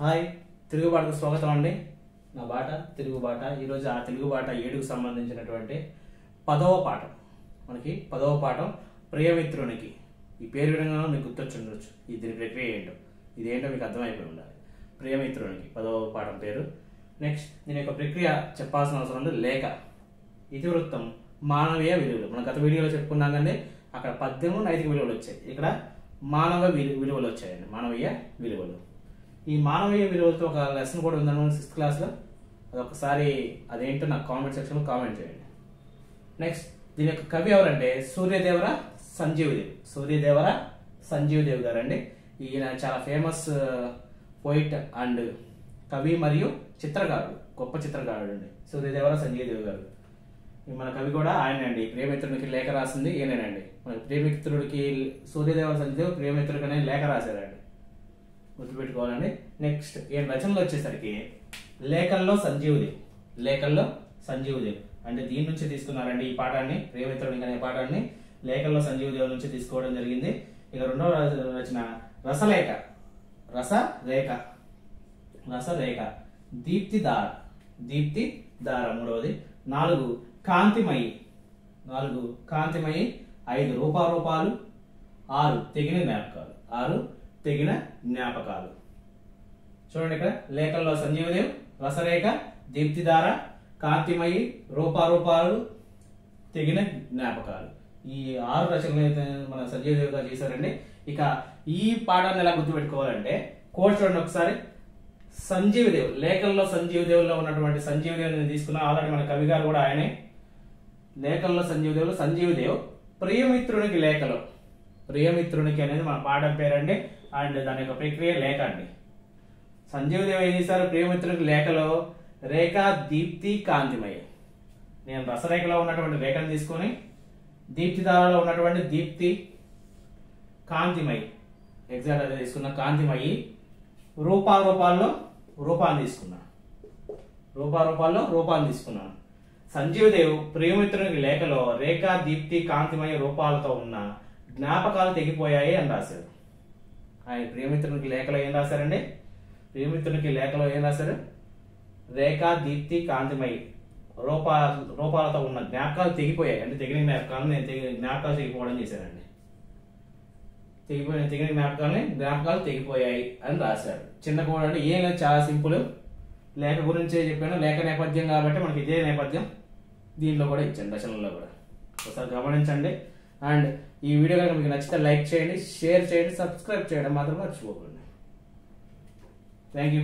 Hi, Telugu బాటకు స్వాగతం అండి. నా బాట తెలుగు బాట. ఈరోజు ఆ తెలుగు బాట 7కు సంబంధించినటువంటి 10వ పాఠం. మనకి 10వ పాఠం ప్రియమిత్రునికి. ఈ పేరు విధంగా మీకు గుర్తొచ్చుండొచ్చు. దీని ప్రక్రియ ఏంటో, ఇదేంటో మీకు అర్థమైపోయి ఉండాలి. ప్రియమిత్రునికి 10వ పాఠం పేరు. నెక్స్ట్ దీని యొక్క ప్రక్రియ చెప్పాల్సిన అవసరం ఉంది. లేఖ, ఇతివృత్తం, మానవీయ విలువలు. మనం గత వీడియోలో చెప్పుకున్నాం కానీ అక్కడ పద్యము నైతిక విలువలు వచ్చాయి. ఇక్కడ మానవ విలువలు వచ్చాయండి. మానవీయ విలువలు. ఈ మానవీయ విలువలతో ఒక లెసన్ కూడా ఉందన్నమాట 6th క్లాస్లో. అదొకసారి అదేంటో నాకు కామెంట్ సెక్షన్లో కామెంట్ చేయండి. నెక్స్ట్ దీని యొక్క కవి ఎవరంటే సూర్యదేవర సంజీవదేవ్. సూర్యదేవర సంజీవదేవ్ గారు అండి. ఈయన చాలా ఫేమస్ పోయిట్ అండ్ కవి మరియు చిత్రకారుడు, గొప్ప చిత్రకారుడు అండి సూర్యదేవర సంజీవదేవ్ గారు. మన కవి కూడా ఆయన అండి. ప్రియమిత్రుడికి లేఖ రాసింది ఈయనేనండి. మన ప్రియమిత్రుడికి సూర్యదేవర సంజీవదేవ్ ప్రియమిత్రుడికి అనేది లేఖ రాశారండి, గుర్తుపెట్టుకోవాలండి. నెక్స్ట్ ఈయన రచనలు వచ్చేసరికి లేఖల్లో సంజీవదేవ్. లేఖల్లో సంజీవదేవ్ అంటే దీని నుంచి తీసుకున్నారండి ఈ పాఠాన్ని. ప్రియమిత్రుడికి అనే పాఠాన్ని లేఖల్లో సంజీవదేవ్ నుంచి తీసుకోవడం జరిగింది. ఇక రెండవ రచన రసలేఖ. రసరేఖ. రసరేఖ. దీప్తిధార. దీప్తిధార మూడవది. 4 కాంతిమయి. 4 కాంతిమయి. 5 రూపారూపాలు. 6 తెగిన జ్ఞాపకాలు. 6 తెగిన జ్ఞాపకాలు. చూడండి ఇక్కడ లేఖల్లో సంజీవదేవ్, రసరేఖ, దీప్తిధార, కాంతిమయి, రూపారూపాలు, తెగిన జ్ఞాపకాలు. ఈ 6 రచనలు అయితే మన సంజీవదేవ్ గారు చేశారండి. ఇక ఈ పాఠాన్ని ఎలా గుర్తుపెట్టుకోవాలంటే కోట్ చూడండి ఒకసారి. సంజీవదేవ్, లేఖల్లో సంజీవదేవ్లో ఉన్నటువంటి సంజీవదేవ్ తీసుకున్న ఆల్రెడీ మన కవి గారు కూడా ఆయనే. లేఖల్లో సంజీవదేవ్ ప్రియమిత్రునికి లేఖలో. ప్రియమిత్రునికి అనేది మన పాఠం పేరండి. అండ్ దాని యొక్క ప్రక్రియ లేఖ అండి. సంజీవదేవ్ ఏం చేశారు ప్రియమిత్రునికి లేఖలో? రేఖ, దీప్తి, కాంతిమయి. నేను రసరేఖలో ఉన్నటువంటి రేఖను తీసుకొని దీప్తిధారలో ఉన్నటువంటి దీప్తి, కాంతిమయి ఎగ్జాక్ట్ అదే తీసుకున్న. కాంతిమయి రూపాల్లో రూపాన్ని తీసుకున్నా. రూపాల్లో రూపాన్ని తీసుకున్నాను. సంజీవదేవ్ ప్రియమిత్రునికి లేఖలో రేఖ, దీప్తి, కాంతిమయ రూపాలతో ఉన్న జ్ఞాపకాలు తెగిపోయాయి అని రాశారు. ఆయన ప్రియమిత్రునికి లేఖలో ఏం రాశారండి? ప్రియమిత్రునికి లేఖలో ఏం రాశారు? రేఖ, దీప్తి, కాంతిమయి రూపాలతో ఉన్న జ్ఞాపకాలు తెగిపోయాయి అంటే తెగిన జ్ఞాపకాలు తెగిపోవడం చేశారండి. తెగిన జ్ఞాపకాలు తెగిపోయాయి అని రాశారు. చిన్న కూడా అంటే ఏం లేదు, చాలా సింపుల్. లేఖ గురించే చెప్పాను. లేఖ నేపథ్యం కాబట్టి మనకి ఇదే నేపథ్యం దీనిలో కూడా ఇచ్చాను, రచనల్లో కూడా. ఒకసారి గమనించండి. అండ్ ఈ వీడియో కనుక మీకు నచ్చితే లైక్ చేయండి, షేర్ చేయండి, సబ్స్క్రైబ్ చేయడం మాత్రం మర్చిపోకండి. Thank you.